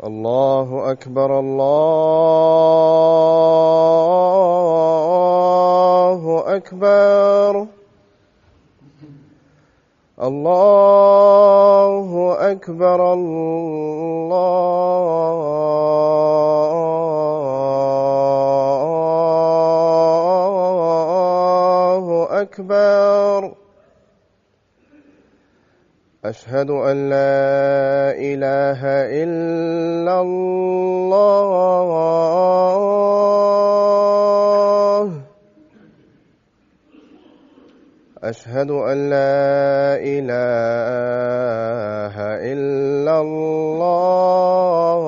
الله أكبر الله أكبر الله أكبر الله أكبر أشهد أن لا إله إلا الله أشهد أن لا إله إلا الله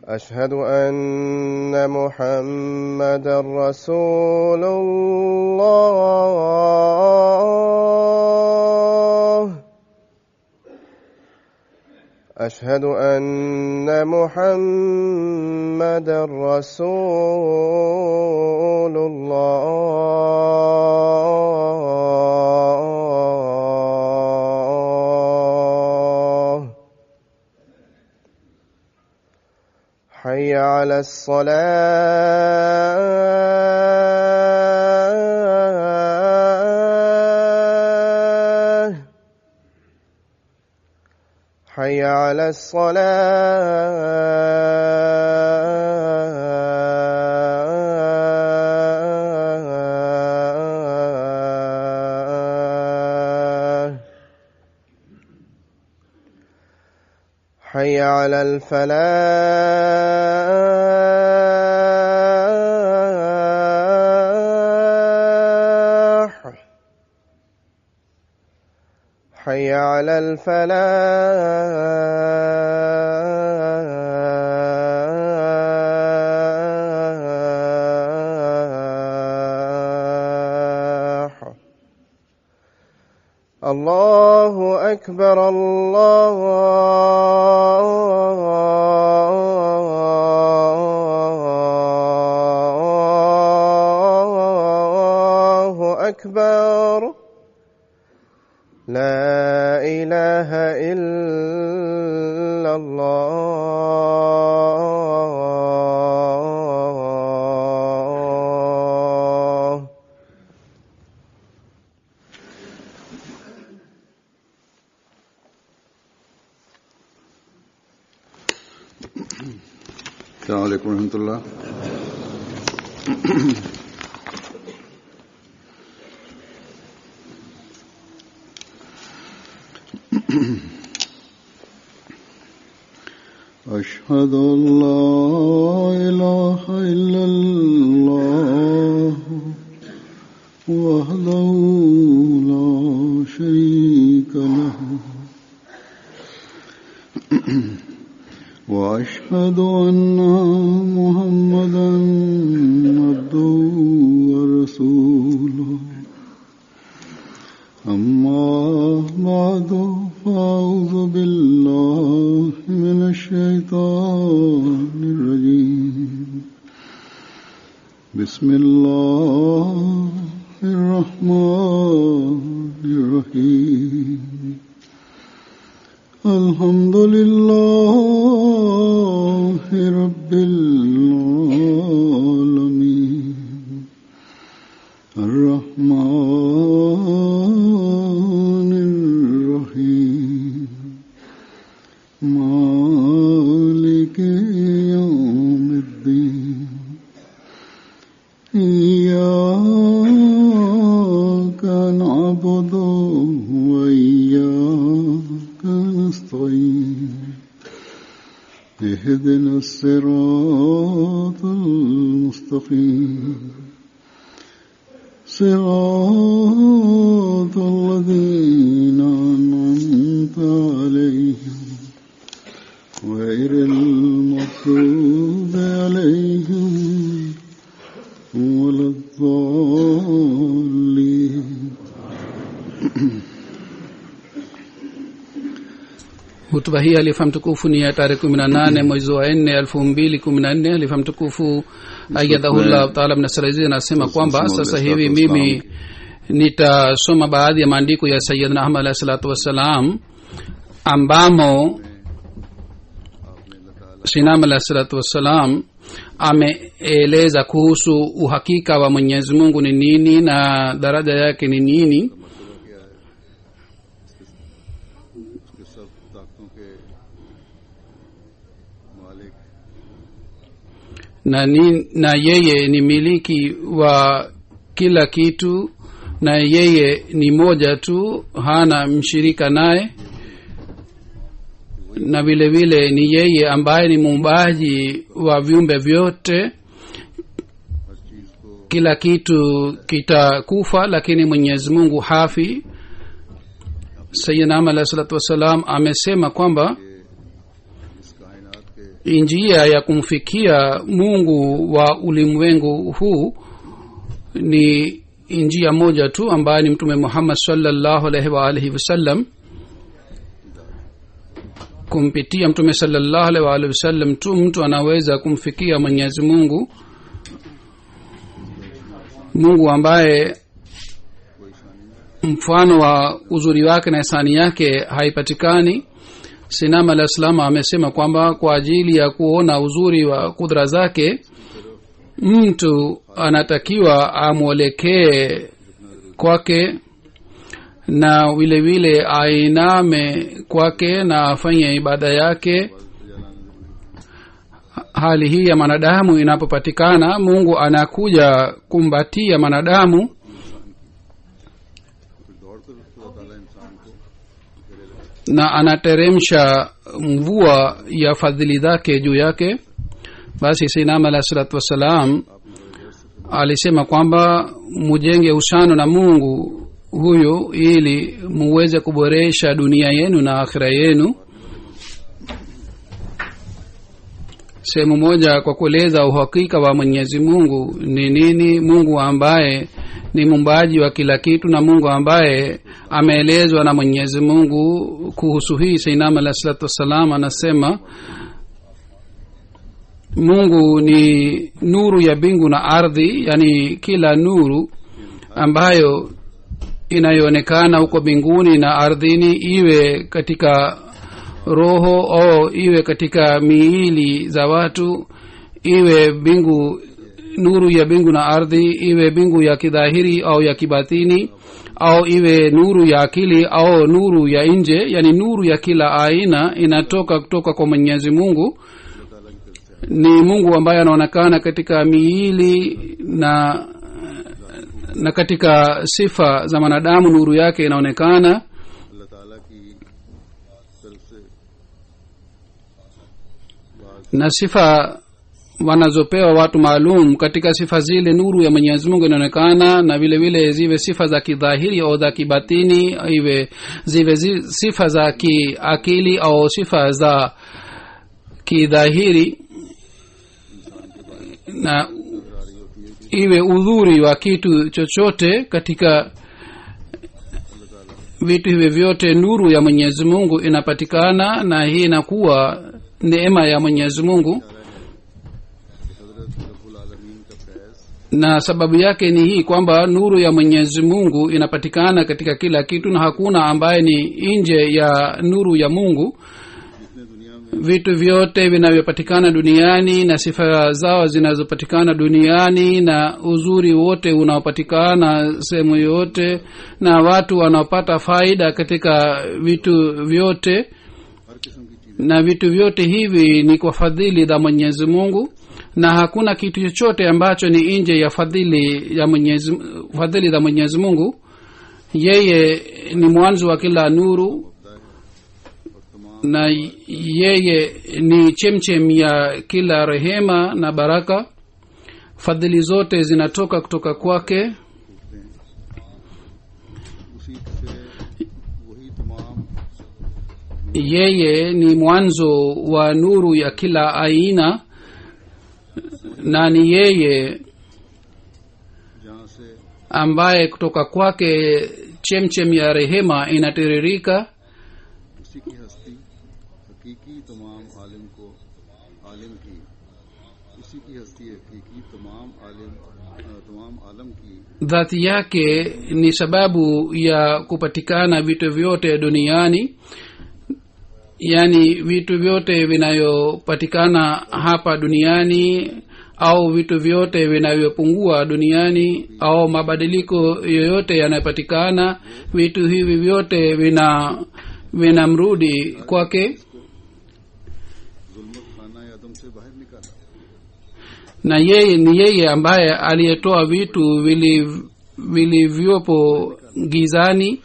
أشهد أن محمدًا رسول الله أشهد أن محمدًا رسول الله حي على الصلاة حي على الصلاة حي على الفلاح حي على الفلاح الله أكبر الله أكبر لا إله إلا الله السلام عليكم ورحمة الله. أشهد أن لا إله إلا الله وحده لا شريك له وأشهد أن محمدًا عبده ورسوله أما بعد فأعوذ بالله من الشيطان الرجيم بسم الله الرحمن الرحيم الحمد لله رب العالمين الرحمن الرحيم مالك يوم الدين إياك نعبد وإياك نستعين اهدنا الصراط المستقيم صراط الذين أنعمت عليهم غير المغضوب عليهم ولا الضالين. hutuba hii halifa mtukufu ni ya tarehe 18 mwezi wa 4 2014. halifa mtukufu ayyadahullah taala mnasalazi anasema kwamba sasa hivi mimi nitasoma baadhi ya maandiko ya sayyidina Ahmad alayhi salatu wassalam ambamo Sinam alayhi salatu wassalam ameeleza kuhusu uhakika wa Mwenyezi Mungu ni nini na daraja yake ni nini, na yeye ni miliki wa kila kitu, na yeye ni moja tu, hana mshirika naye, na vile vile ni yeye ambaye ni muumbaji wa viumbe vyote. Kila kitu kitakufa, lakini Mwenyezi Mungu hafi. Sayyidina Ahmad alayhi salatu wassalam amesema kwamba njia ya kumfikia Mungu wa ulimwengu huu ni njia moja tu, ambaye ni Mtume Muhammad sallallahu alaihi wa alihi wasallam. Kumpitia Mtume sallallahu alaihi wa alihi wasallam tu mtu anaweza kumfikia Mwenyezi Mungu, Mungu ambaye mfano wa uzuri wake na ihsani yake haipatikani. Sinam al-Islam amesema kwamba kwa ajili ya kuona uzuri wa kudra zake mtu anatakiwa amwelekee kwake, na vile vile ainame kwake na afanye ibada yake. Hali hii ya manadamu inapopatikana, Mungu anakuja kumbatia manadamu na anateremsha mvua ya fadhili zake juu yake. Basi Sayyidina alayhi salatu wassalam alisema kwamba mujenge uhusiano na Mungu huyo ili muweze kuboresha dunia yenu na akhira yenu. Sehemu moja kwa kueleza uhakika wa Mwenyezi Mungu ni nini, Mungu ambaye ni muumbaji wa kila kitu na Mungu ambaye ameelezwa na Mwenyezi Mungu kuhusu hii. Sayyidina alayhi salatu wassalam anasema Mungu ni nuru ya mbingu na ardhi, yani kila nuru ambayo inayoonekana huko mbinguni na ardhini, iwe katika roho au iwe katika miili za watu, iwe bingu, nuru ya mbingu na ardhi, iwe bingu ya kidhahiri au ya kibatini, au iwe nuru ya akili au nuru ya nje, yani nuru ya kila aina inatoka kutoka kwa Mwenyezi Mungu. Ni Mungu ambaye anaonekana katika miili na katika sifa za wanadamu nuru yake inaonekana. Na sifa wanazopewa watu maalum, katika sifa zile nuru ya Mwenyezi Mungu inaonekana, na vile vile ziwe sifa za kidhahiri au za kibatini, iwe ziwe sifa za kiakili au sifa za kidhahiri, na iwe udhuri wa kitu chochote. Katika vitu hivi vyote nuru ya Mwenyezi Mungu inapatikana, na hii inakuwa neema ya Mwenyezi Mungu. Na sababu yake ni hii kwamba nuru ya Mwenyezi Mungu inapatikana katika kila kitu, na hakuna ambaye ni nje ya nuru ya Mungu. Vitu vyote vinavyopatikana duniani na sifa zao zinazopatikana duniani na uzuri wote unaopatikana sehemu yote na watu wanaopata faida katika vitu vyote, na vitu vyote hivi ni kwa fadhili za Mwenyezi Mungu, na hakuna kitu chochote ambacho ni nje ya fadhili za Mwenyezi Mungu. Yeye ni mwanzo wa kila nuru, na yeye ni chemchem ya kila rehema na baraka. Fadhili zote zinatoka kutoka kwake. Yeye ni mwanzo wa nuru ya kila aina, na ni yeye ambaye kutoka kwake chemchem ya rehema inatiririka. हकीकी तमाम आलिम को आलिम की उसी की हस्ती है हकीकी तमाम आलम की dhati yake ni sababu ya kupatikana vitu vyote duniani, yani vitu vyote vinayopatikana hapa duniani au vitu vyote vinavyopungua duniani au mabadiliko yoyote yanayopatikana, vitu hivi vyote vinamrudi kwake. जुल्मत खाना आदम से बाहर निकाला Na yeye ni yeye ambaye aliyetoa vitu vilivyopo gizani.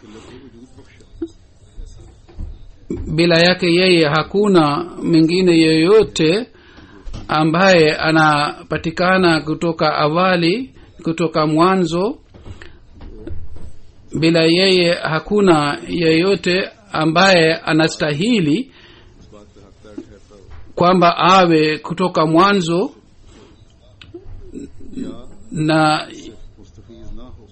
Bila yake yeye hakuna mwingine yeyote ambaye anapatikana kutoka awali, kutoka mwanzo. Bila yeye hakuna yeyote ambaye anastahili kwamba awe kutoka mwanzo na Mustafiz ना हो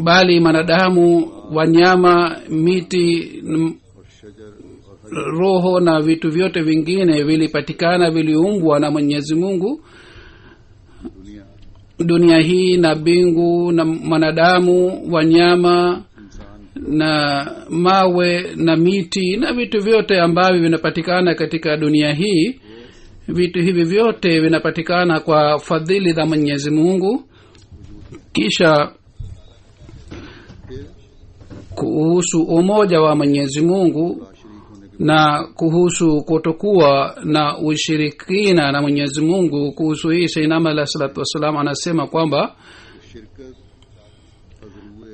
bali manadamu, wanyama, miti, और शजर और roho na vitu vyote vingine vilipatikana, viliumbwa na Mwenyezi Mungu. दुनिया Dunia hii na mbingu na manadamu, wanyama इंसान na mawe na miti na vitu vyote ambavyo vinapatikana katika dunia hii, vitu hivi vyote vinapatikana kwa fadhili za Mwenyezi Mungu. Kisha kuhusu umoja wa Mwenyezi Mungu na kuhusu kutokuwa na ushirikina na Mwenyezi Mungu, kuhusu hii Sayyidina alayhi salatu wasallam anasema kwamba शिरकत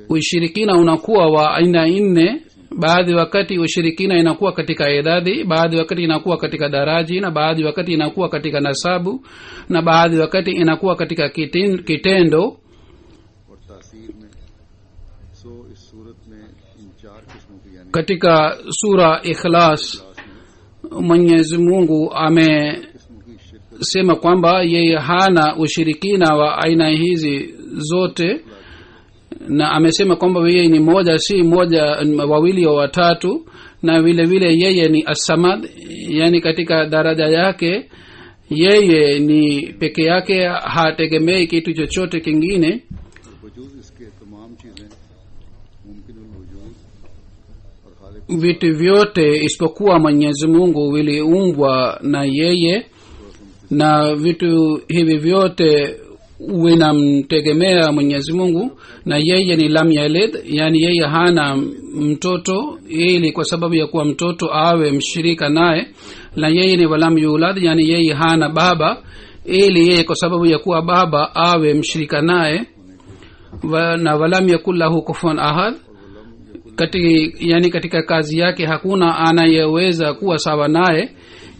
ushirikina unakuwa wa aina nne. Baadhi wakati ushirikina inakuwa katika idadi, baadhi wakati inakuwa katika daraji, na baadhi wakati inakuwa katika nasabu, na baadhi wakati inakuwa katika kitendo. और तासीर में सो इस सूरत में इन चार किस्मों की यानी Katika sura Ikhlas Mwenyezi Mungu amesema किस्मों की शिरकत kwamba yeye hana ushirikina wa aina hizi zote, na amesema kwamba yeye ni moja, si moja, wawili au watatu, na vile vile yeye ni as-samad, yani katika daraja yake yeye ni peke yake, hategemei kitu chochote kingine. वजूद इसके तमाम चीजें मुमकिन वजूद और खालिक Vitu vyote isipokuwa Mwenyezi Mungu viliumbwa na yeye, na vitu hivi vyote vinamtegemea Mwenyezi Mungu, na yeye ni lam yalid, yani yeye hana mtoto ili kwa sababu ya kuwa mtoto awe mshirika naye, na yeye ni walam yulad, yani yeye hana baba ili yeye kwa sababu ya kuwa baba awe mshirika naye, na walam yakul lahu kufuwan ahad, katika kazi yake hakuna anayeweza kuwa sawa naye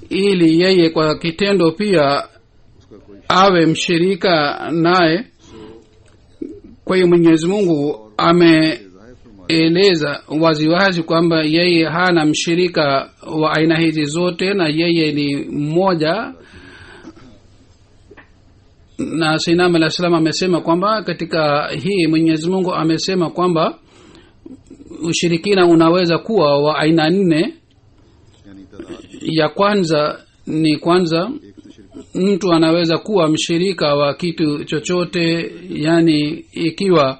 ili yeye kwa kitendo pia awe mshirika naye. Kwa hiyo Mwenyezi Mungu ameeleza waziwazi kwamba yeye hana mshirika wa aina hizi zote, na yeye ni mmoja. Na Sayyidina alayhi salam amesema kwamba katika hii Mwenyezi Mungu amesema kwamba ushirikina unaweza kuwa wa aina nne. यानी तादाद Ya kwanza ni kwanza एक तो शिरकत mtu anaweza kuwa mshirika wa kitu chochote, yani ikiwa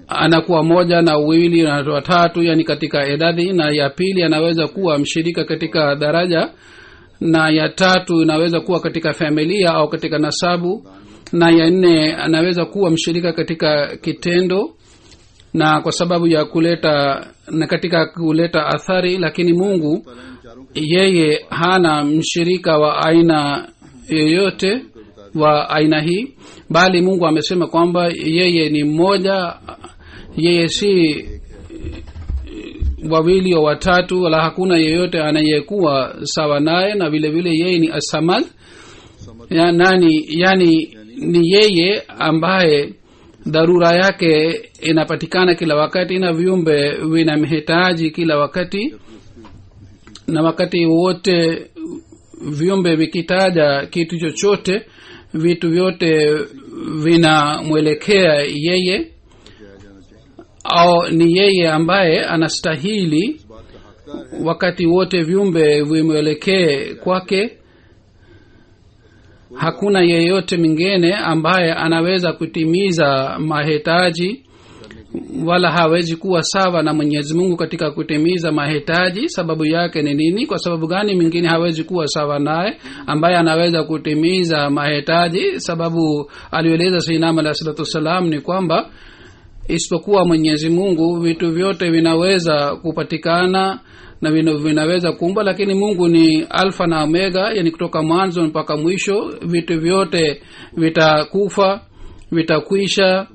anakuwa moja na wawili na watatu, yani katika idadi. Na ya pili anaweza kuwa mshirika katika daraja, na ya tatu inaweza kuwa katika familia au katika nasabu, na ya nne anaweza kuwa mshirika katika kitendo na kwa sababu ya kuleta na katika kuleta athari. Lakini Mungu yeye hana mshirika wa aina yoyote wa aina hii, bali Mungu amesema kwamba yeye ni mmoja, yeye si wawili au watatu, wala hakuna yeyote anayekuwa sawa naye, na vile vile yeye ni as-samad, yani ni yeye ambaye dharura yake inapatikana kila wakati na viumbe vinamhitaji kila wakati, na wakati wote viumbe vikitaja kitu chochote, vitu vyote vinamwelekea yeye, au ni yeye ambaye anastahili wakati wote viumbe vimwelekee kwake. Hakuna yeyote mwingine ambaye anaweza kutimiza mahitaji wala hawezi kuwa sawa na Mwenyezi Mungu katika kutimiza mahitaji. Sababu yake ni nini? Kwa sababu gani mwingine hawezi kuwa sawa naye ambaye anaweza kutimiza mahitaji? Sababu alieleza Sayyidina Alayhi salatu wasalam ni kwamba isipokuwa Mwenyezi Mungu vitu vyote vinaweza kupatikana na vinaweza kuumbwa, lakini Mungu ni alfa na omega, yani kutoka mwanzo mpaka mwisho. Vitu vyote vitakufa, vitakwisha,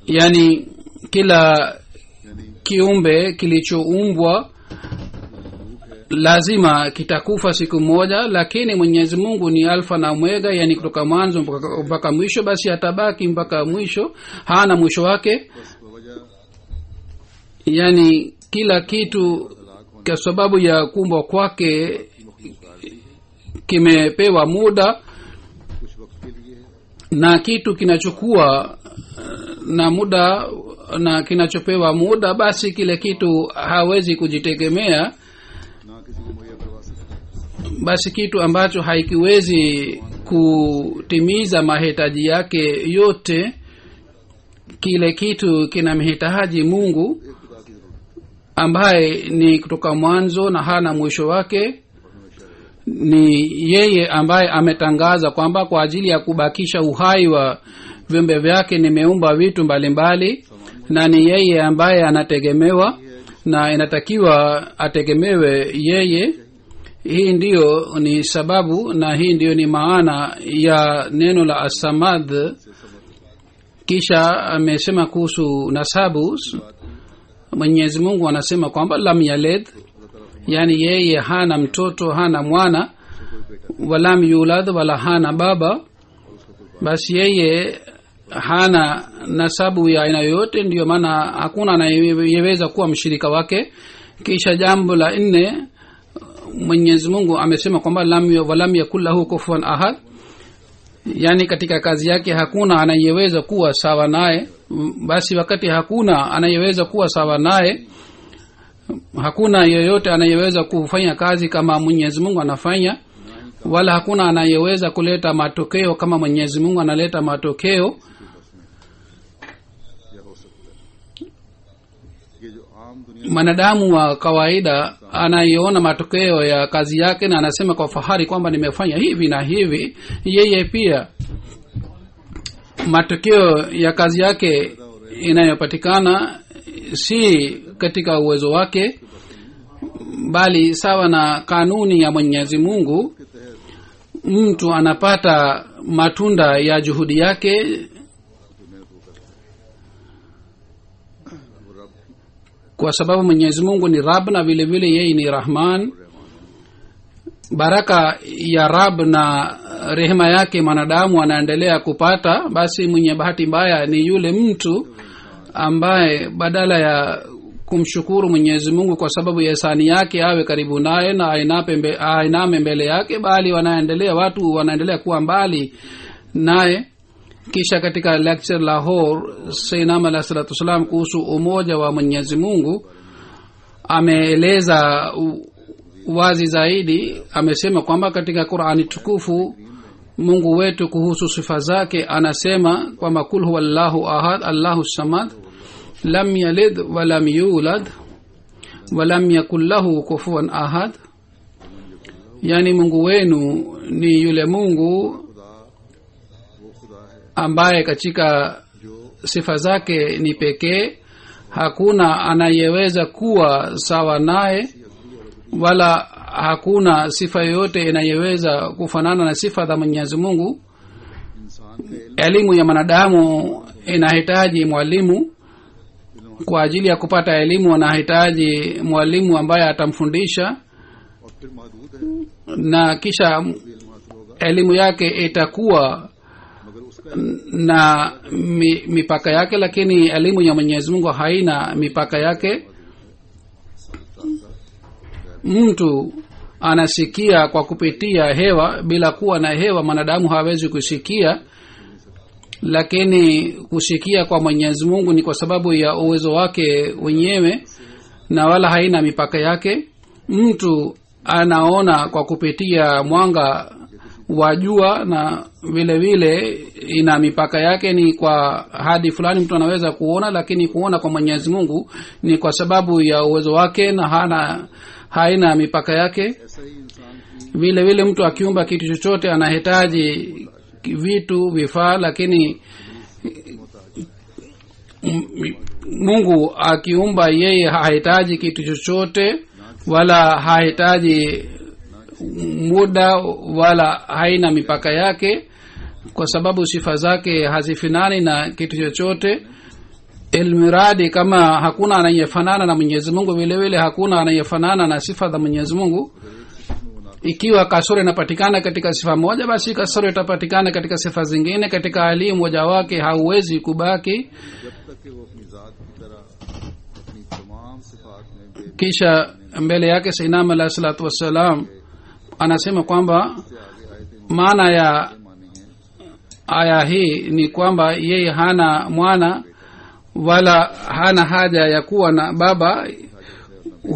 yani kila kiumbe kilichoumbwa lazima kitakufa siku moja, lakini Mwenyezi Mungu ni alfa na omega, yani kutoka mwanzo mpaka mwisho. Basi atabaki mpaka mwisho, hana mwisho wake. Yani kila kitu kwa sababu ya kuumbwa kwake kimepewa muda, na kitu kinachokuwa na muda na kinachopewa muda, basi kile kitu hawezi kujitegemea. Basi kitu ambacho haikiwezi kutimiza mahitaji yake yote, kile kitu kinamhitaji Mungu ambaye ni kutoka mwanzo na hana mwisho wake. Ni yeye ambaye ametangaza kwamba kwa ajili ya kubakisha uhai wa viumbe vyake nimeumba vitu mbalimbali, na ni yeye ambaye anategemewa na inatakiwa ategemewe yeye. Hii ndiyo ni sababu na hii ndiyo ni maana ya neno la As-Samad. Kisha amesema kuhusu nasabu. Mwenyezi Mungu anasema kwamba lam yalid, yani yeye hana mtoto, hana mwana, walam yulad, wala hana baba. Basi yeye hana nasabu ya aina yoyote, ndiyo maana hakuna anayeweza kuwa mshirika wake. Kisha jambo la 4, Mwenyezi Mungu amesema kwamba walam yakul lahu kufuwan ahad, yani katika kazi yake hakuna anayeweza kuwa sawa naye. Basi wakati hakuna anayeweza kuwa sawa naye, hakuna yeyote anayeweza kufanya kazi kama Mwenyezi Mungu anafanya, wala hakuna anayeweza kuleta matokeo kama Mwenyezi Mungu analeta matokeo. Manadamu wa kawaida anaiona matokeo ya kazi yake na anasema kwa fahari kwamba nimefanya hivi na hivi. Yeye pia matokeo ya kazi yake inayopatikana si katika uwezo wake, bali sawa na kanuni ya Mwenyezi Mungu. Mtu anapata matunda ya juhudi yake. Kwa sababu Mwenyezi Mungu ni Rabb na vile vile yeye ni Rahman. Baraka ya Rabb na rehema yake manadamu anaendelea kupata. Basi mwenye bahati mbaya ni yule mtu ambaye badala ya kumshukuru Mwenyezi Mungu kwa sababu ya ihsani yake awe karibu naye na ainame mbele yake, bali watu wanaendelea kuwa mbali naye. Kisha katika lecture Lahore, Sayyidina Alayhi salatu wasalam kuhusu umoja wa Mwenyezi Mungu ameeleza wazi zaidi. Amesema kwamba katika Qur'ani tukufu Mungu wetu kuhusu sifa zake anasema kwamba kul huwallahu ahad Allahu samad lam yalid wa lam yulad wa lam yakul lahu kufuwan ahad, yani Mungu wenu ni yule Mungu ambaye katika sifa zake ni pekee, hakuna anayeweza kuwa sawa naye, wala hakuna sifa yoyote inayeweza kufanana na sifa za Mwenyezi Mungu. Elimu ya manadamu inahitaji mwalimu. Kwa ajili ya kupata elimu anahitaji mwalimu ambaye atamfundisha, na kisha elimu yake itakuwa na mipaka yake, lakini elimu ya Mwenyezi Mungu haina mipaka yake. Mtu anasikia kwa kupitia hewa, bila kuwa na hewa manadamu hawezi kusikia, lakini kusikia kwa Mwenyezi Mungu ni kwa sababu ya uwezo wake wenyewe, na wala haina mipaka yake. Mtu anaona kwa kupitia mwanga wa jua, na vile vile ina mipaka yake. Ni kwa hadi fulani mtu anaweza kuona, lakini kuona kwa Mwenyezi Mungu ni kwa sababu ya uwezo wake na haina mipaka yake. ऐसा ही इंसान की vile vile mtu akiumba kitu chochote anahitaji vitu vifaa, lakini Mungu akiumba yeye hahitaji kitu chochote, wala hahitaji muda, wala haina mipaka yake, kwa sababu sifa zake hazifinani na kitu chochote. Ilmiradi kama hakuna anayefanana na Mwenyezi Mungu, vile vile hakuna anayefanana na sifa za Mwenyezi Mungu. Ikiwa kasoro inapatikana katika sifa moja, basi kasoro itapatikana katika sifa zingine. Katika hali moja wake hauwezi kubaki. जब तक कि वो अपनी जात की तरह अपनी तमाम सिफात में Kisha mbele yake Sayyidina alayhi salatu wassalam anasema kwamba से आगे आए थे maana ya मानी है aya hii ni kwamba yeye hana mwana wala hana haja ya kuwa na baba.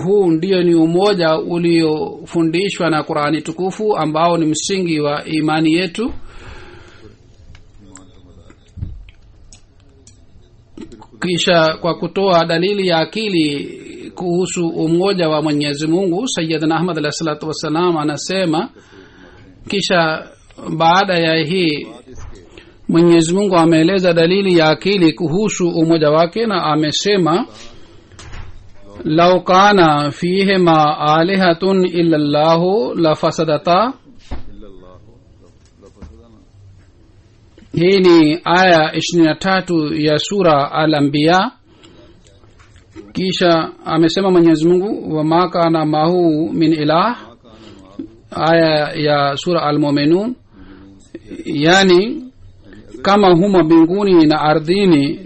Huu ndio ni umoja uliofundishwa na Qur'ani tukufu, ambao ni msingi wa imani yetu. Kisha kwa kutoa dalili ya akili kuhusu umoja wa Mwenyezi Mungu, Sayyidina Ahmad alayhi salatu wassalam anasema, kisha baada ya hii Mwenyezi Mungu ameeleza dalili ya akili kuhusu umoja wake, na amesema law kana fihima alihatun illa Allahu la fasadata. Hii ni aya 23 ya sura Al-Anbiya. Kisha amesema Mwenyezi Mungu, wa ma kana mahu min ilah, aya ya sura Al-Mu'minun. Yani kama humo mbinguni na ardhini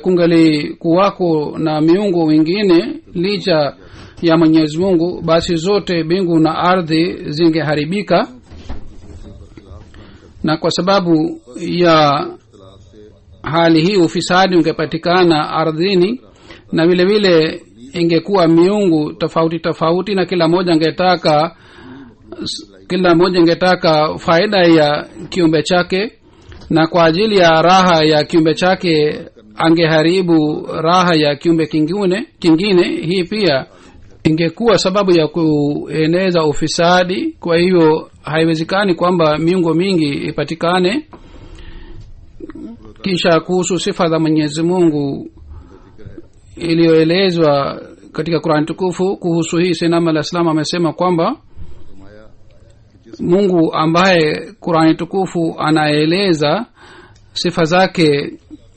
kungelikuwako na miungu wengine licha ya Mwenyezi Mungu, basi zote mbingu na ardhi zingeharibika. Na kwa sababu ya hali hii ufisadi ungepatikana ardhini, na vile vile ingekuwa miungu tofauti tofauti, na kila mmoja angetaka faida ya kiumbe chake, na kwa ajili ya raha ya kiumbe chake angeharibu raha ya kiumbe kingine. Hii pia ingekuwa sababu ya kueneza ufisadi. Kwa hiyo haiwezekani kwamba miungu mingi ipatikane. Kisha kuhusu sifa za Mwenyezi Mungu iliyoelezwa katika Qur'an tukufu, kuhusu hii Sayyidina al-Islam amesema kwamba Mungu ambaye Qur'an tukufu anaeleza sifa zake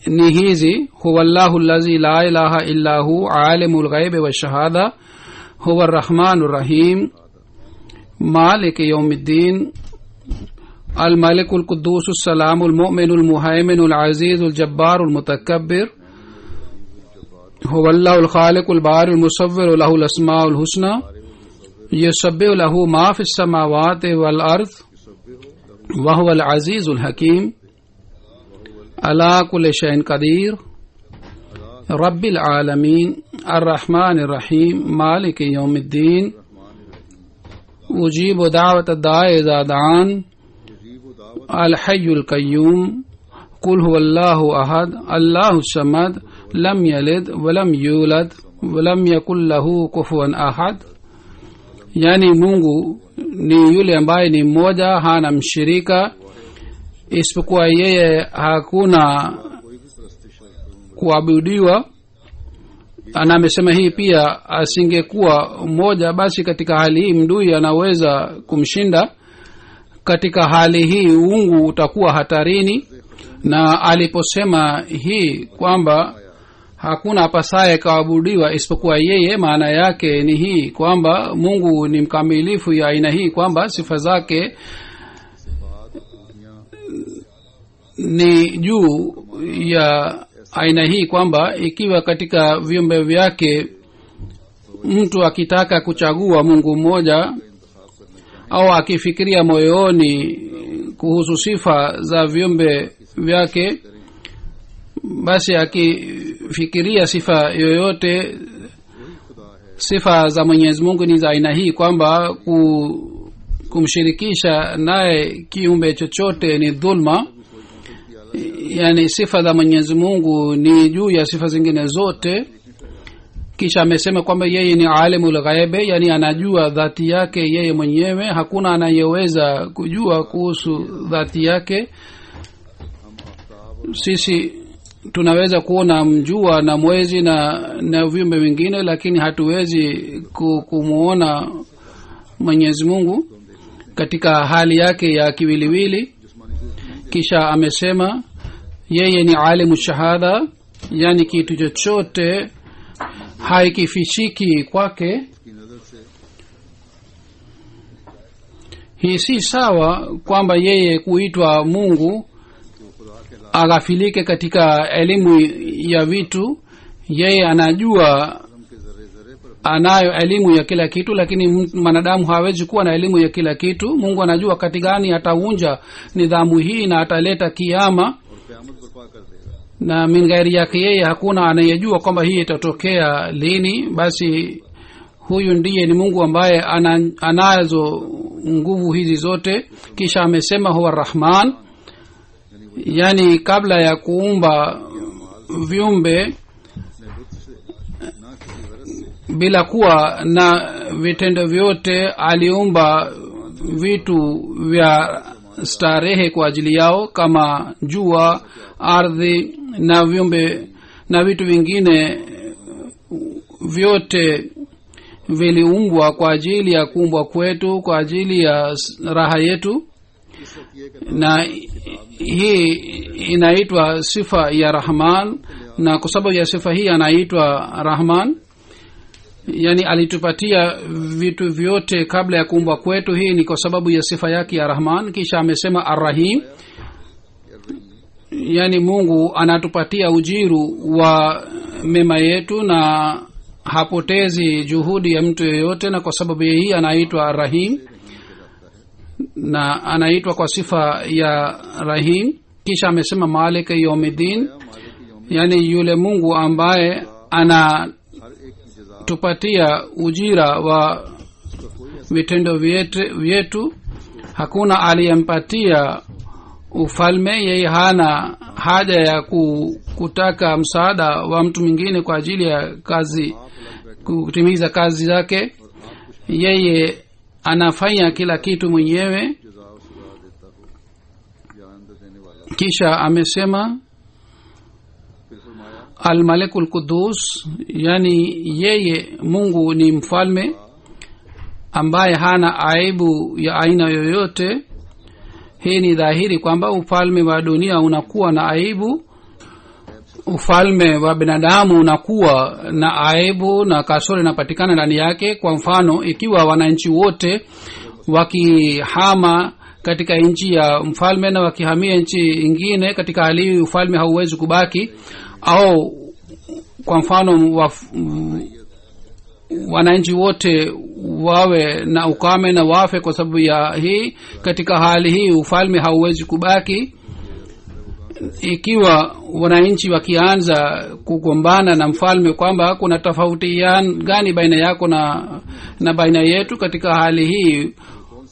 ni hizi: huwallahu allazi la ilaha illa hu alimul ghaibi wash-shahada huwa ar-rahmanur rahim maliki yawmiddin al-malikul quddus as-salamul mu'minul muhaiminul azizul jabbarul mutakabbir huwallahu al-khaliqul bari'ul musawwir lahul asmaul husna yusabbihu lahu ma fis samawati wal ard wa huwal azizul hakim ala kulli shay'in qadir rabbil alamin arrahmanir rahim maliki yawmiddin ujibu da'wata da'i idha da'an al-hayyul qayyum qul huwallahu ahad allahus samad lam yalid wa lam yulad wa lam yakul lahu kufuwan ahad. Yani Mungu ni yule ambaye ni mmoja, hana mshirika isipokuwa yeye, hakuna kuabudiwa. Ana amesema hii pia, asingekuwa mmoja basi katika hali hii mdui anaweza kumshinda. Katika hali hii uungu utakuwa hatarini. Na aliposema hii kwamba hakuna apasaye kuabudiwa isipokuwa yeye, maana yake ni hii kwamba Mungu ni mkamilifu ya aina hii, kwamba sifa zake ni juu ya aina hii, kwamba ikiwa katika viumbe vyake mtu akitaka kuchagua Mungu mmoja au akifikiria moyoni kuhusu sifa za viumbe vyake, basi akifikiria sifa yoyote sifa za Mwenyezi Mungu ni za aina hii kwamba kumshirikisha naye kiumbe chochote ni dhulma. Yani sifa za Mwenyezi Mungu ni juu ya sifa zingine zote. Kisha amesema kwamba yeye ni alimul ghaibe, yani anajua dhati yake yeye mwenyewe, hakuna anayeweza kujua kuhusu dhati yake. Sisi tunaweza kuona mjua na mwezi na viumbe vingine, lakini hatuwezi kumuona Mwenyezi Mungu katika hali yake ya kiwiliwili. Kisha amesema yeye ni alimu shahada, yani kitu chochote haikifishiki kwake. Hii si sawa kwamba yeye kuitwa Mungu aghafilike katika elimu ya vitu. Yeye anajua, anayo elimu ya kila kitu, lakini mwanadamu hawezi kuwa na elimu ya kila kitu. Mungu anajua wakati gani ataunja nidhamu hii na ataleta kiyama, na min ghairi yake yeye hakuna anayejua kwamba hii itatokea lini. Basi huyu ndiye ni Mungu ambaye anazo nguvu hizi zote. Kisha amesema huwa Rahman, yani kabla ya kuumba viumbe bila kuwa na vitendo vyote, aliumba vitu vya starehe kwa ajili yao kama jua, ardhi na viumbe na vitu vingine vyote viliumbwa kwa ajili ya kuumbwa kwetu, kwa ajili ya raha yetu. Na hii inaitwa sifa ya Rahman, na kwa sababu ya sifa hii anaitwa Rahman. Yani alitupatia vitu vyote kabla ya kuumbwa kwetu. Hii ni kwa sababu ya sifa yake ya Rahman. Kisha amesema Ar-Rahim, yani Mungu anatupatia ujiru wa mema yetu na hapotezi juhudi ya mtu yeyote, na kwa sababu ya hii anaitwa Ar-Rahim na anaitwa kwa sifa ya Rahim. Kisha amesema Malik Yawmiddin, yani yule Mungu ambaye anatupatia ujira wa vitendo vyetu. Hakuna aliyempatia ufalme, yeye hana haja ya kutaka msaada wa mtu mwingine kwa ajili ya kazi, kutimiza kazi zake. Yeye anafanya kila kitu mwenyewe. Kisha amesema Al-Malikul Qudus, yani yeye Mungu ni mfalme ambaye hana aibu ya aina yoyote. Hii ni dhahiri kwamba ufalme wa dunia unakuwa na aibu, ufalme wa binadamu unakuwa na aibu na kasoro inapatikana ndani yake. Kwa mfano, ikiwa wananchi wote wakihama katika nchi ya mfalme na wakihamia nchi nyingine, katika hali hii ufalme hauwezi kubaki. Au kwa mfano wananchi wote wawe na ukame na wafe kwa sababu ya hii, katika hali hii ufalme hauwezi kubaki. Ikiwa wananchi wakianza kugombana na mfalme kwamba kuna tofauti gani baina yako na baina yetu, katika hali hii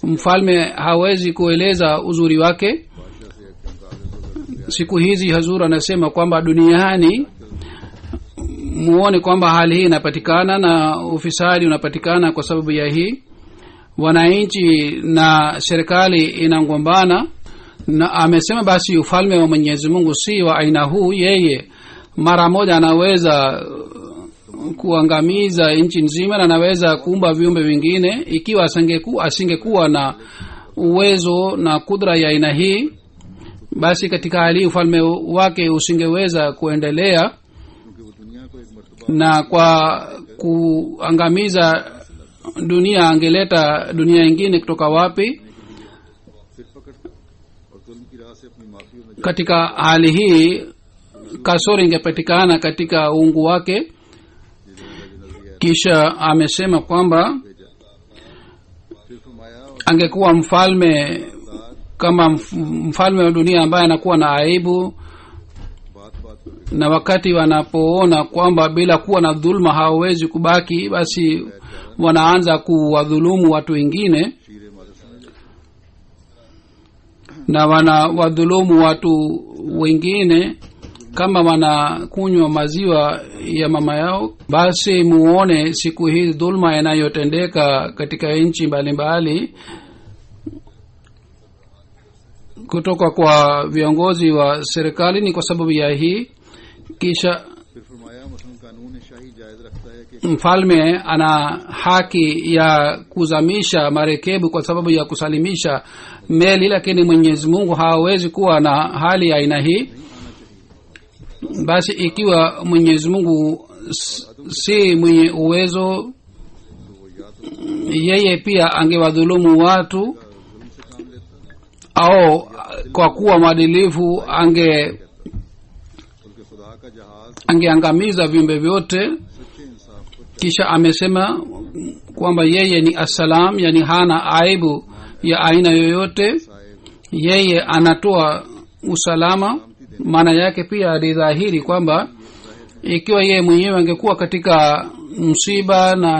mfalme hawezi kueleza uzuri wake. Siku hizi Hazur anasema kwamba duniani muone kwamba hali hii inapatikana na ufisadi unapatikana kwa sababu ya hii. Wananchi na serikali inangombana, na amesema basi ufalme wa Mwenyezi Mungu si wa aina huu. Yeye mara moja anaweza kuangamiza nchi nzima na anaweza kuumba viumbe vingine. Ikiwa asingekuwa na uwezo na kudra ya aina hii, basi katika hali ufalme wake usingeweza kuendelea. Na kwa kuangamiza dunia angeleta dunia nyingine kutoka wapi? Katika hali hii kasoro ingepatikana katika uungu wake. Kisha amesema kwamba angekuwa mfalme kama mfalme wa dunia ambaye anakuwa na aibu, na wakati wanapoona kwamba bila kuwa na dhulma hawawezi kubaki, basi wanaanza kuwadhulumu watu wengine शीरे मारे समझ na wanawadhulumu watu wengine kama wanakunywa maziwa ya mama yao. Basi muone siku hii dhulma inayotendeka katika nchi mbalimbali kutoka kwa viongozi wa serikali ni kwa sababu ya hii. Kisha फिर फरमाया मसलन कानून शाही जायज रखता है कि mfalme ana haki ya kuzamisha marekebu kwa sababu ya kusalimisha meli, lakini Mwenyezi Mungu hawezi kuwa na hali ya aina hii. Basi ikiwa Mwenyezi Mungu si mwenye uwezo, yeye pia angewadhulumu watu, au kwa kuwa mwadilifu बल्कि खुदा का जहाज angeangamiza viumbe vyote. सच्चे इंसाफ को Kisha amesema kwamba yeye ni assalam, yani hana aibu ya aina yoyote, Sahib yeye anatoa usalama. Maana yake pia alidhahiri kwamba ikiwa yeye mwenyewe angekuwa katika msiba na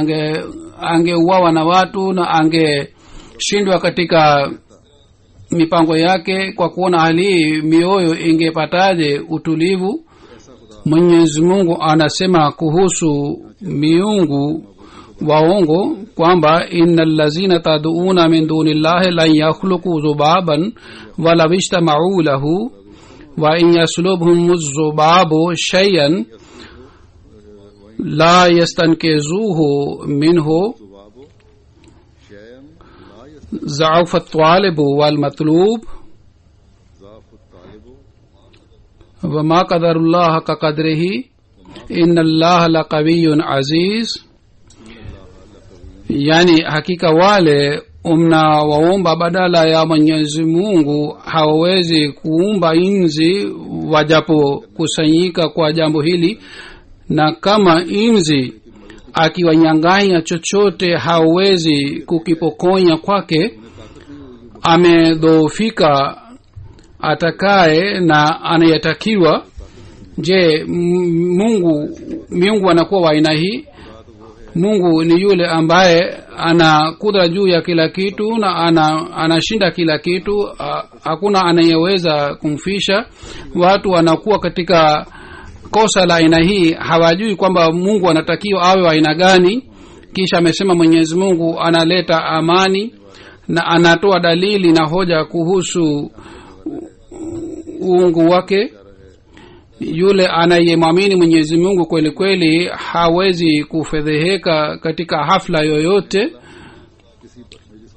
angeuawa na watu na angeshindwa katika mipango yake, kwa kuona hali hii mioyo ingepataje utulivu? Mwenyezi Mungu anasema kuhusu miungu waongo kwamba innal lazina tad'una min dunillahi lan yakhluqu dhubaban wala ishtama'u lahu wa in yaslubhum dhubabu shay'an la yastankizuhu minhu जुबाबो शैन ला ضعف الطالب والمطلوب यजाफ तालिबो وما قدر الله حق قدره إن الله لقوي عزيز. Yani hakika wale mnawaomba badala ya Mwenyezi Mungu hawawezi kuumba inzi wajapokusanyika kwa jambo hili, na kama inzi akiwanyang'anya chochote hawezi kukipokonya kwake. Amedhoofika atakaye na anayetakiwa. Je, miungu anakuwa wa aina hii? Mungu ni yule ambaye ana kudra juu ya kila kitu na anashinda kila kitu. Hakuna anayeweza kumfisha. Watu wanakuwa katika kosa la aina hii, hawajui kwamba Mungu anatakiwa awe wa aina gani. Kisha amesema Mwenyezi Mungu analeta amani na anatoa dalili na hoja kuhusu uungu wake. Yule anayemwamini Mwenyezi Mungu kweli kweli hawezi kufedheheka katika hafla yoyote,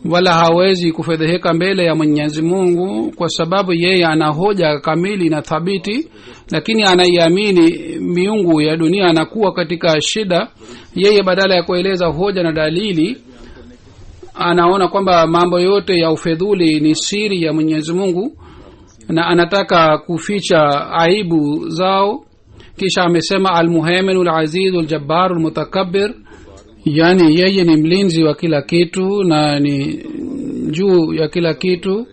wala hawezi kufedheheka mbele ya Mwenyezi Mungu, kwa sababu yeye ana hoja kamili na thabiti. Lakini anaiamini miungu ya dunia anakuwa katika shida. Yeye badala ya kueleza hoja na dalili, anaona kwamba mambo yote ya ufedhuli ni siri ya Mwenyezi Mungu na anataka kuficha aibu zao. Kisha amesema almuhaiminul azizul jabbarul mutakabbir, yani yeye ni mlinzi wa kila kitu na ni juu ya kila kitu.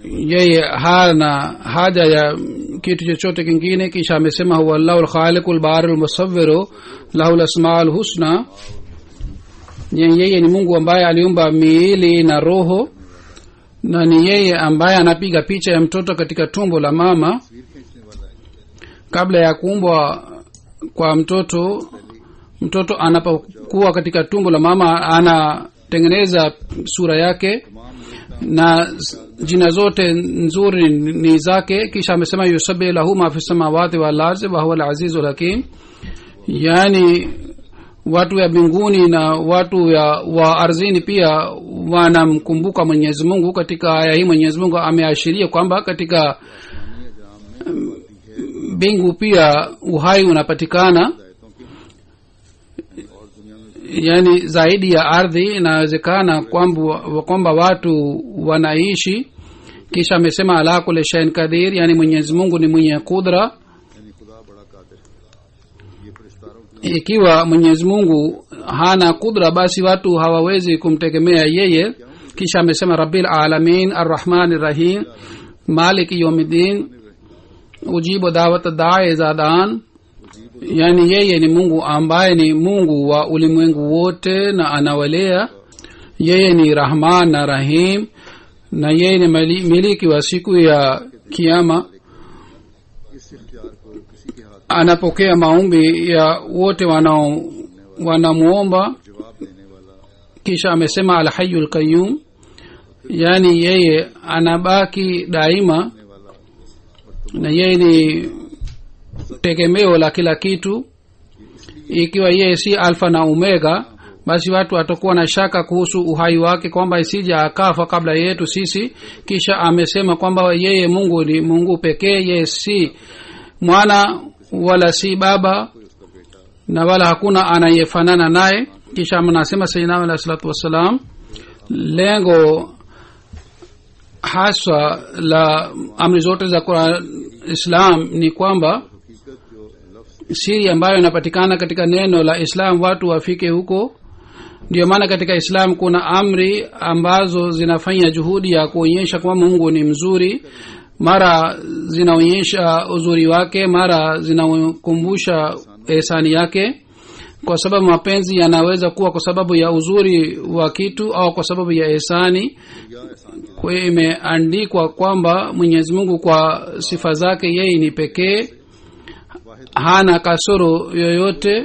Yeye hana haja ya kitu chochote kingine. Kisha amesema huwa allahul khaliqul barul musawwiru lahul asmaul husna, yeye ni Mungu ambaye aliumba miili na roho, na ni yeye ambaye anapiga picha ya mtoto katika tumbo la mama. Kabla ya kuumbwa kwa mtoto anapokuwa katika tumbo la mama anatengeneza sura yake na jina zote nzuri ni zake. Kisha amesema yusabbihu lahu ma fi samawati wal ardi wa huwa al azizul hakim, yani watu ya mbinguni na watu wa ardhini pia wanamkumbuka Mwenyezi Mungu. Katika aya hii Mwenyezi Mungu ameashiria kwamba katika mbingu pia uhai unapatikana, yani zaidi ya ardhi inawezekana kwamba watu wanaishi. Kisha amesema ala kulli shay'in qadir, yani Mwenyezi Mungu ni mwenye kudra. Ikiwa Mwenyezi Mungu hana kudra, basi watu hawawezi kumtegemea yeye. Kisha amesema rabbil alamin arrahmanir rahim maliki yawmiddin, ujibu dawat dae zadan, yani yeye ni mungu ambaye ni mungu wa ulimwengu wote na anawalea. Yeye ni rahman na rahim, na yeye ni miliki wa siku ya kiyama. इस इख्तियार को किसी के हाथ Anapokea maombi ya wote wanamuomba. जवाब देने वाला, Kisha amesema alhayyul qayyum, yani yeye anabaki daima na yeye ni tegemeo la kila kitu. Ikiwa yeye si alfa na omega, basi watu watakuwa na shaka kuhusu uhai wake, kwamba isija akafa kabla yetu sisi. Kisha amesema kwamba yeye Mungu ni Mungu pekee, yeye si mwana wala si baba na wala hakuna anayefanana naye. Kisha anasema sayyidina alayhi salatu wassalam, lengo haswa la amri zote za Islam ni kwamba siri ambayo inapatikana katika neno la Islam watu wafike huko. Ndio maana katika Islam kuna amri ambazo zinafanya juhudi ya kuonyesha kwamba Mungu ni mzuri, mara zinaonyesha uzuri wake, mara zinakumbusha ihsani yake, kwa sababu mapenzi yanaweza kuwa kwa sababu ya uzuri wa kitu au kwa sababu ya ihsani. Kwa hiyo imeandikwa kwamba Mwenyezi Mungu kwa sifa zake yeye ni pekee, hana kasoro yoyote,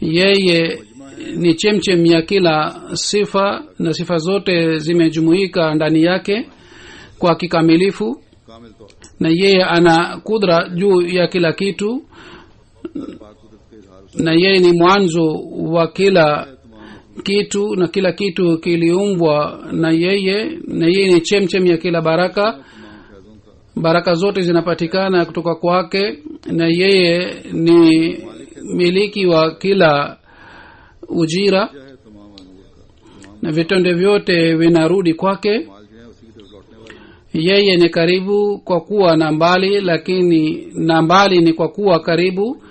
yeye ni chemchem ya kila sifa na sifa zote zimejumuika ndani yake kwa kikamilifu, कामिल तौर na yeye ana kudra juu ya kila kitu, पाक कुदरत के इजहार na yeye ni mwanzo wa kila kitu na kila kitu kiliumbwa na yeye ni chemchem ya kila baraka. Baraka zote zinapatikana kutoka kwake, na yeye ni miliki wa kila ujira, है तमाम अमूर का, na vitendo vyote vinarudi kwake. माल जो है उसी की तरफ लौटने वाले हैं। Yeye ni karibu kwa kuwa na mbali, lakini na mbali ni kwa kuwa karibu,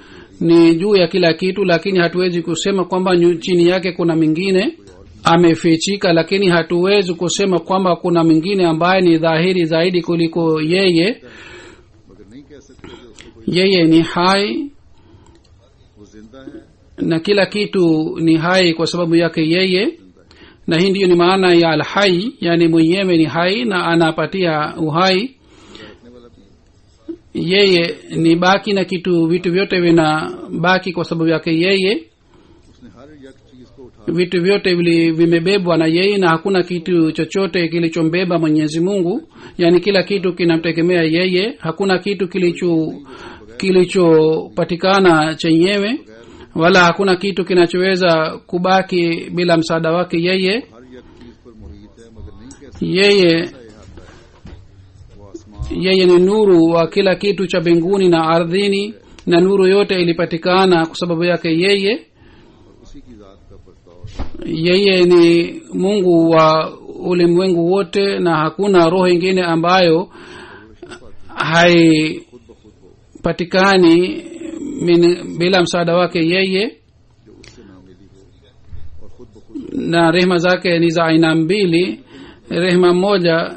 ni juu ya kila kitu, lakini hatuwezi kusema kwamba chini yake kuna mingine amefichika, lakini hatuwezi kusema kwamba kuna mwingine ambaye ni dhahiri zaidi kuliko yeye. मगर नहीं कह सकते कि उसको कोई, Yeye ni hai वो जिंदा है, na kila kitu ni hai kwa sababu yake yeye, na hii ndiyo ni maana ya alhai, yani mwenyewe ni hai na anapatia uhai. रखने वाला भी है। Yeye ni baki na vitu vyote vinabaki kwa sababu yake yeye. उसने हर एक चीज को उठा Vitu vyote vimebebwa na yeye, na hakuna kitu chochote kilichombeba Mwenyezi Mungu, yani kila kitu kinamtegemea yeye. Hakuna kitu kilichopatikana chenyewe, wala hakuna kitu kinachoweza kubaki bila msaada wake yeye. हर एक चीज पर मुहीत है, मगर नहीं कह सकते Yeye ऐसा अहाता है। वो आसमान yeye ni nuru wa kila kitu cha mbinguni na ardhini, na nuru yote ilipatikana kwa sababu yake yeye. और उसी की जात का बर्ताव, Yeye ni Mungu wa ulimwengu wote, na hakuna roho ingine ambayo haipatikani bila msaada wake yeye. जो उससे ना मिली हो और खुद ब खुद Na rehema zake ni za aina mbili. Rehema moja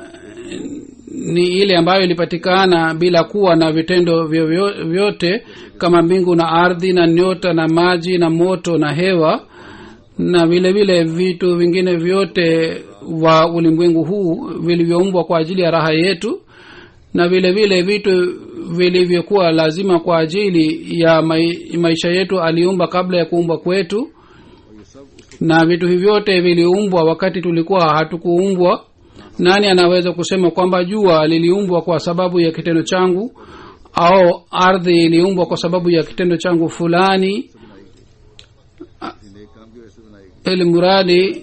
ni ile ambayo ilipatikana bila kuwa na vitendo vyote, kama mbingu na ardhi na nyota na maji na moto na hewa, na vile vile vitu vingine vyote wa ulimwengu huu vilivyoumbwa kwa ajili ya raha yetu, na vile vile vitu vilivyokuwa lazima kwa ajili ya maisha yetu aliumba kabla ya kuumbwa kwetu. Na vitu hivi vyote viliumbwa wakati tulikuwa hatukuumbwa. Nani anaweza kusema kwamba jua liliumbwa kwa sababu ya kitendo changu, au ardhi iliumbwa kwa sababu ya kitendo changu fulani? नेक काम की वजह से बनाई गई। Ili muradi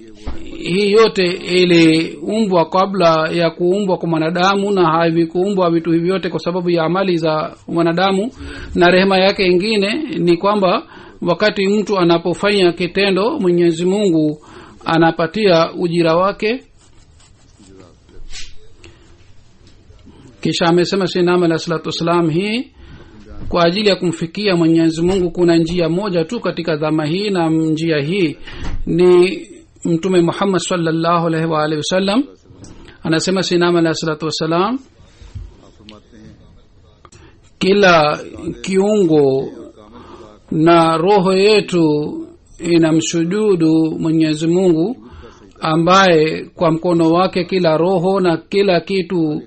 hii yote iliumbwa kabla ya kuumbwa kwa mwanadamu, na havikuumbwa vitu hivi vyote kwa sababu ya amali za mwanadamu. Na rehema yake ingine ni kwamba wakati mtu anapofanya kitendo, Mwenyezi Mungu anapatia ujira wake. Kisha amesema Sayyidina alayhi salatu wasalam, hii kwa ajili ya kumfikia Mwenyezi Mungu kuna njia moja tu katika dhama hii, na njia hii ni Mtume Muhammad sallallahu alaihi wa alihi wasallam. Anasema Sayyidina alayhi salatu wasalam, आप फरमाते हैं kila kiungo na roho yetu inamsujudu Mwenyezi Mungu ambaye kwa mkono wake kila roho na kila kitu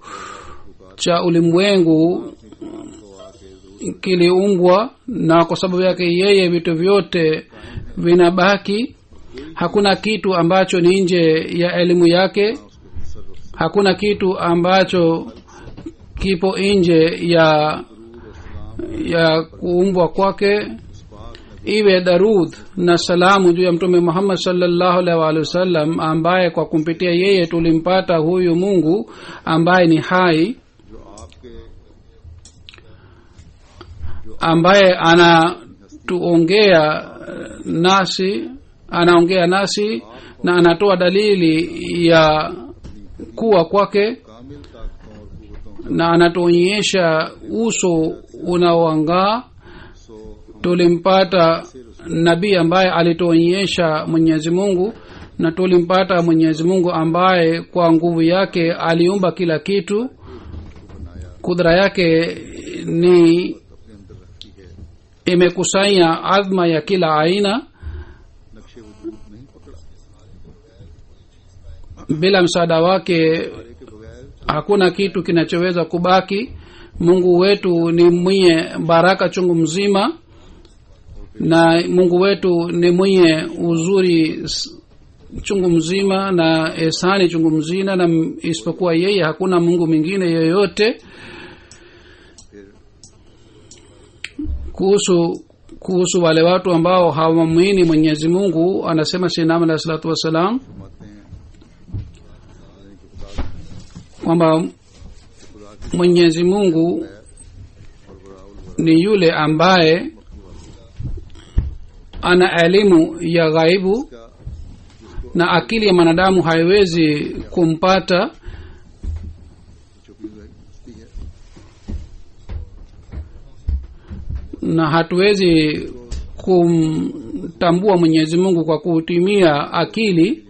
cha ulimwengu kiliumbwa, na kwa sababu yake yeye vitu vyote vinabaki. Hakuna kitu ambacho ni nje ya elimu yake, hakuna kitu ambacho kipo nje ya kuumbwa kwake. Iwe darud na salamu juu ya Mtume Muhammad sallallahu alaihi wasallam ambaye kwa kumpitia yeye tulimpata huyu Mungu ambaye ni hai, ambaye anaongea nasi na anatoa dalili ya kuwa kwake na anatuonyesha uso unaoangaa. Tulimpata nabii ambaye alituonyesha Mwenyezi Mungu, na tulimpata Mwenyezi Mungu ambaye kwa nguvu yake aliumba kila kitu. Kudra yake ni imekusanya azma ya kila aina. Bila msaada wake hakuna kitu kinachoweza kubaki. Mungu wetu ni mwenye baraka chungu mzima, na Mungu wetu ni mwenye uzuri chungu mzima na ihsani chungu mzima, na isipokuwa yeye hakuna Mungu mwingine yoyote. Kuhusu wale watu ambao hawamwamini Mwenyezi Mungu, anasema Sayyidina Muhammad sallallahu alaihi wasallam kwamba Mwenyezi Mungu ni yule ambaye ana elimu ya ghaibu na akili ya mwanadamu haiwezi kumpata. Na hatuwezi kumtambua Mwenyezi Mungu kwa kutumia akili.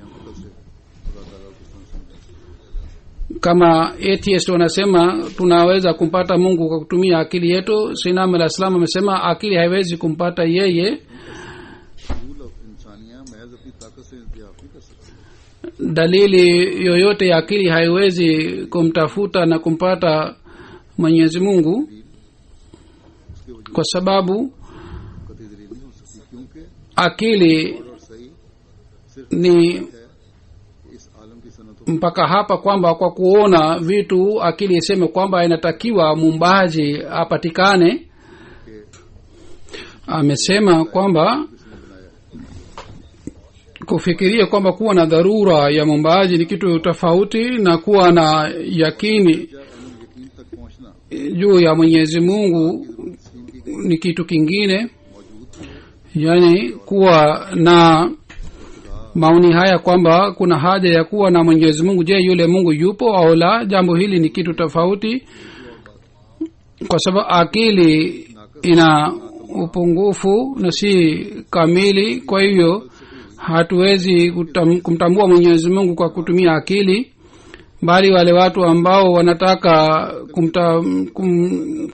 Kama atheist wanasema tunaweza kumpata Mungu kwa kutumia akili yetu, Sayyidina Muhammad sallallahu amesema akili haiwezi kumpata yeye. Dalili yoyote ya akili haiwezi kumtafuta na kumpata Mwenyezi Mungu, kwa sababu akili ni mpaka hapa kwamba kwa kuona vitu akili iseme kwamba inatakiwa muumbaji apatikane. Amesema kwamba kufikiria kwamba kuwa na dharura ya muumbaji ni kitu tofauti na kuwa na yakini juu ya Mwenyezi Mungu ni kitu kingine. Yani kuwa na maoni haya kwamba kuna haja ya kuwa na Mwenyezi Mungu, je yule Mungu yupo au la, jambo hili ni kitu tofauti, kwa sababu akili ina upungufu na si kamili. Kwa hivyo hatuwezi kumtambua Mwenyezi Mungu kwa kutumia akili, bali wale watu ambao wanataka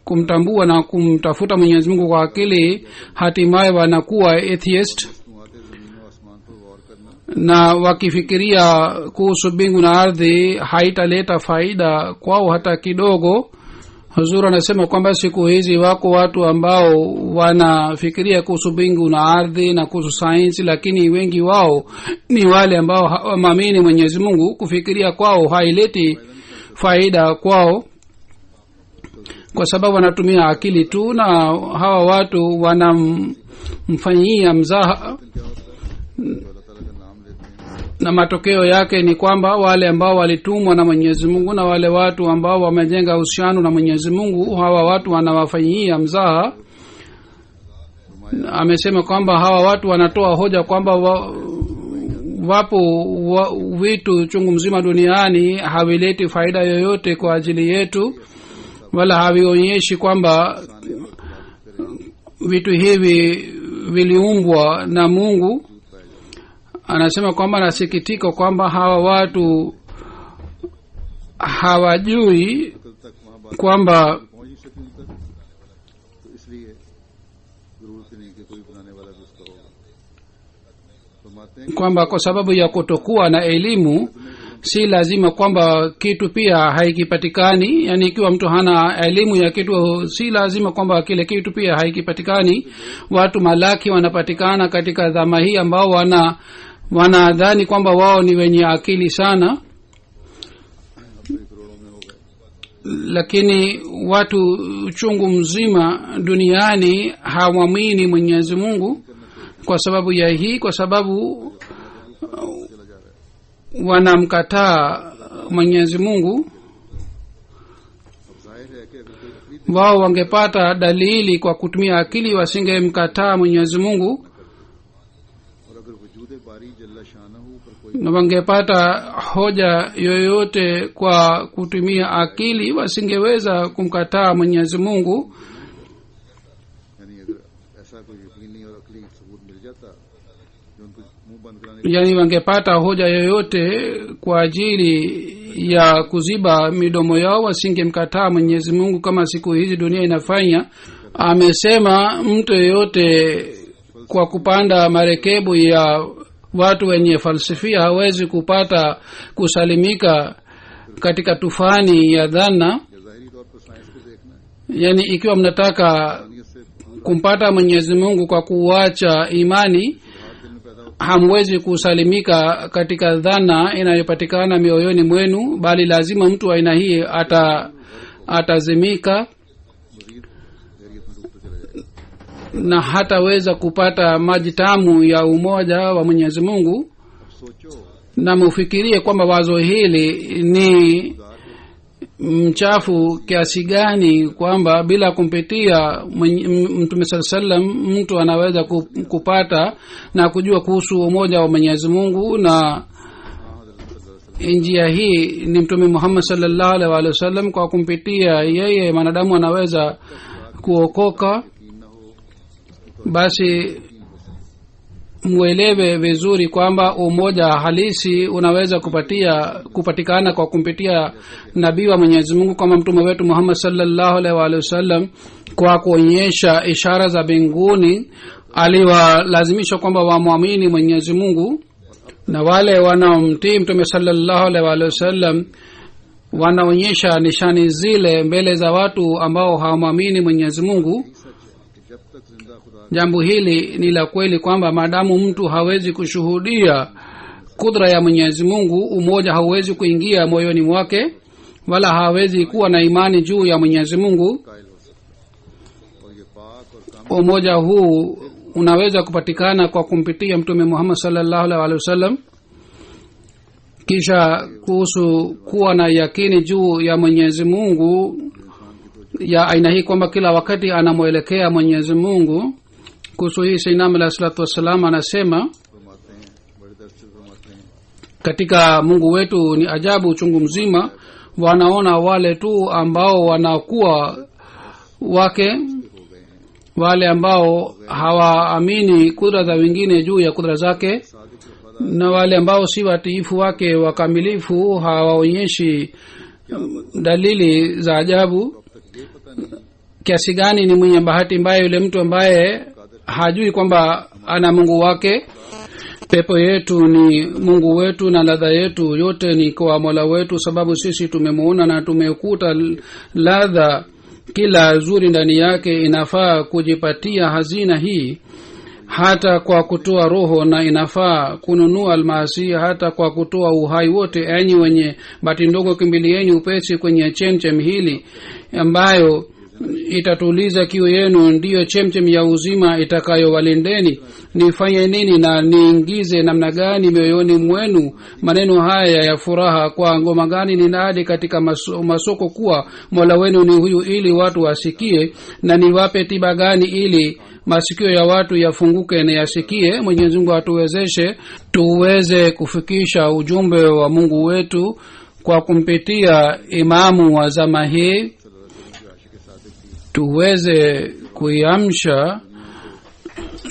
kumtambua na kumtafuta Mwenyezi Mungu kwa akili hatimaye wanakuwa atheist, na wakifikiria kuhusu mbingu na ardhi haitaleta faida kwao hata kidogo. Huzuri anasema kwamba siku hizi wako watu ambao wanafikiria kuhusu mbingu na ardhi na kuhusu sayansi, lakini wengi wao ni wale ambao hawamwamini Mwenyezi Mungu. Kufikiria kwao haileti faida kwao, kwa sababu wanatumia akili tu, na hawa watu wanamfanyia mzaha, na matokeo yake ni kwamba wale ambao walitumwa na Mwenyezi Mungu na wale watu ambao wamejenga uhusiano na Mwenyezi Mungu, hawa watu wanawafanyia mzaha. Amesema kwamba hawa watu wanatoa hoja kwamba wapo vitu chungu mzima duniani havileti faida yoyote kwa ajili yetu, wala havionyeshi kwamba vitu hivi viliumbwa na Mungu. Anasema kwamba nasikitika kwamba hawa watu hawajui kwamba फरमाते हैं kwamba kwa sababu ya kutokuwa na elimu si lazima kwamba kitu pia haikipatikani. Yani ikiwa mtu hana elimu ya kitu si lazima kwamba kile kitu pia haikipatikani. Watu malaki wanapatikana katika dhama hii ambao wanadhani kwamba wao ni wenye akili sana, lakini watu chungu mzima duniani hawamwamini Mwenyezi Mungu kwa sababu ya hii, kwa sababu wanamkataa Mwenyezi Mungu. Wao wangepata dalili kwa kutumia akili wasingemkataa Mwenyezi Mungu, na wangepata hoja yoyote kwa kutumia akili wasingeweza kumkataa Mwenyezi Mungu. Yani wangepata hoja yoyote kwa ajili ya kuziba midomo yao wasingemkataa Mwenyezi Mungu kama siku hizi dunia inafanya. Amesema mtu yeyote kwa kupanda marekebu ya watu wenye falsafia hawezi kupata kusalimika katika tufani ya dhana. Yani ikiwa mnataka kumpata Mwenyezi Mungu kwa kuacha imani, hamwezi kusalimika katika dhana inayopatikana mioyoni mwenu, bali lazima mtu aina hii atazimika na hataweza kupata maji tamu ya umoja wa Mwenyezi Mungu. Na mufikirie kwamba wazo hili ni mchafu kiasi gani, kwamba bila kumpitia Mtume sallam mtu anaweza kupata na kujua kuhusu umoja wa Mwenyezi Mungu. Na njia hii ni Mtume Muhammad sallallahu alaihi wasallam. Kwa kumpitia yeye wanadamu anaweza kuokoka. Basi muelewe vizuri kwamba umoja halisi unaweza kupatikana kwa kumpitia nabii wa Mwenyezi Mungu kama mtume wetu Muhammad sallallahu alaihi wasallam. Kwa kuonyesha ishara za mbinguni aliwalazimisha kwamba wamwamini Mwenyezi Mungu, na wale wanaomtii mtume sallallahu alaihi wasallam wanaonyesha nishani zile mbele za watu ambao hawamwamini Mwenyezi Mungu. Jambo hili ni la kweli kwamba maadamu mtu hawezi kushuhudia kudra ya Mwenyezi Mungu, umoja hauwezi kuingia moyoni mwake, wala hawezi kuwa na imani juu ya Mwenyezi Mungu. Umoja huu unaweza kupatikana kwa kumpitia Mtume Muhammad sallallahu alaihi wasallam. Kisha kuhusu kuwa na yakini juu ya Mwenyezi Mungu ya aina hii kwamba kila wakati anamuelekea Mwenyezi Mungu, kuhusu hii Sayyidina alayhi salatu wasallam anasema katika Mungu wetu ni ajabu chungu mzima, wanaona wale tu ambao wanakuwa wake, wale ambao hawaamini kudra za wengine juu ya kudra zake, na wale ambao si watiifu wake wakamilifu hawaonyeshi dalili za ajabu. Kiasi gani ni mwenye bahati mbaya yule mtu ambaye hajui kwamba ana Mungu wake. Pepo yetu ni Mungu wetu na ladha yetu yote ni kwa Mola wetu, sababu sisi tumemuona na tumekuta ladha kila zuri ndani yake. Inafaa kujipatia hazina hii hata kwa kutoa roho, na inafaa kununua almasi hata kwa kutoa uhai wote. Enyi wenye bahati ndogo, kimbilieni upesi kwenye chemchem hili ambayo itatuliza kiu yenu, ndiyo chemchem ya uzima itakayowalindeni. Nifanye nini na niingize namna gani mioyoni mwenu maneno haya ya furaha? Kwa ngoma gani ninadi katika masoko kuwa Mola wenu ni huyu, ili watu wasikie? Na niwape tiba gani ili masikio ya watu yafunguke na yasikie? Mwenyezi Mungu atuwezeshe tuweze kufikisha ujumbe wa Mungu wetu kwa kumpitia imamu wa zama hii, tuweze kuiamsha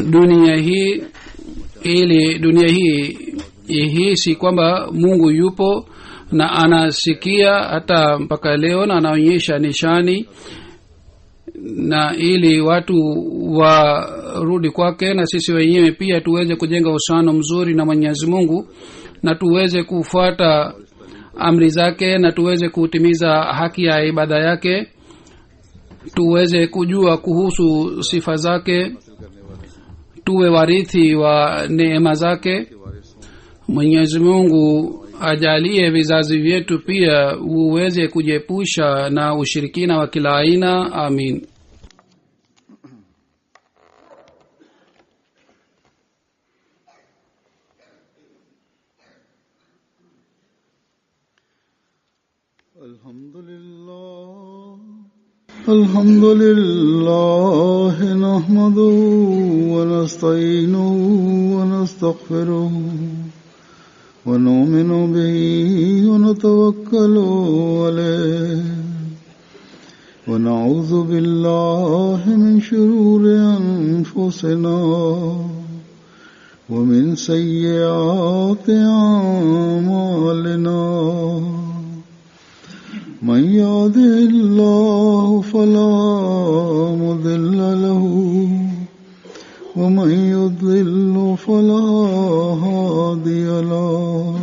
dunia hii ili dunia hii ihisi kwamba Mungu yupo na anasikia hata mpaka leo na anaonyesha nishani, na ili watu tutarudi kwake, na sisi wenyewe pia tuweze kujenga uhusiano mzuri na Mwenyezi Mungu, na tuweze kufuata amri zake, na tuweze kutimiza haki ya ibada yake, tuweze kujua kuhusu sifa zake, tuwe warithi wa neema zake. Mwenyezi Mungu ajalie vizazi vyetu pia uweze kujiepusha na ushirikina wa kila aina. Amin. Alhamdulillah nahmaduhu wa nasta'inuhu wa nastaghfiruhu wa nu'minu bihi wa natawakkalu alayhi wa na'udhu billahi min shururi anfusina wa min sayyiati a'malina. من يهده الله فلا مضل له ومن يضلل فلا هادي له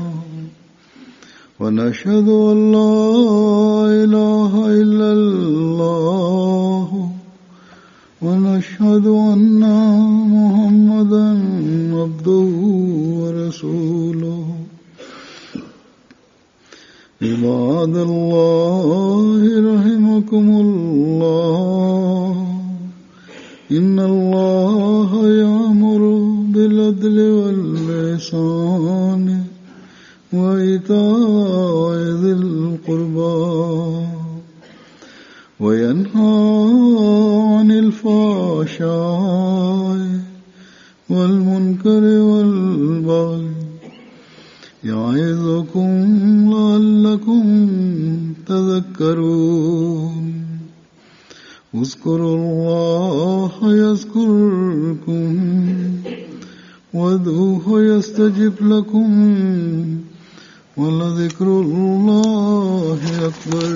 ونشهد أن لا إله إلا الله ونشهد أن محمدا عبده ورسوله. عباد الله رحمكم الله إن الله يأمر بالعدل والإحسان وإيتاء ذي القربى وينهى عن الفحشاء والمنكر والبغي يعظكم لعلكم تذكرون. اذكروا الله يذكركم وادعوه يستجب لكم ولذكر الله أكبر.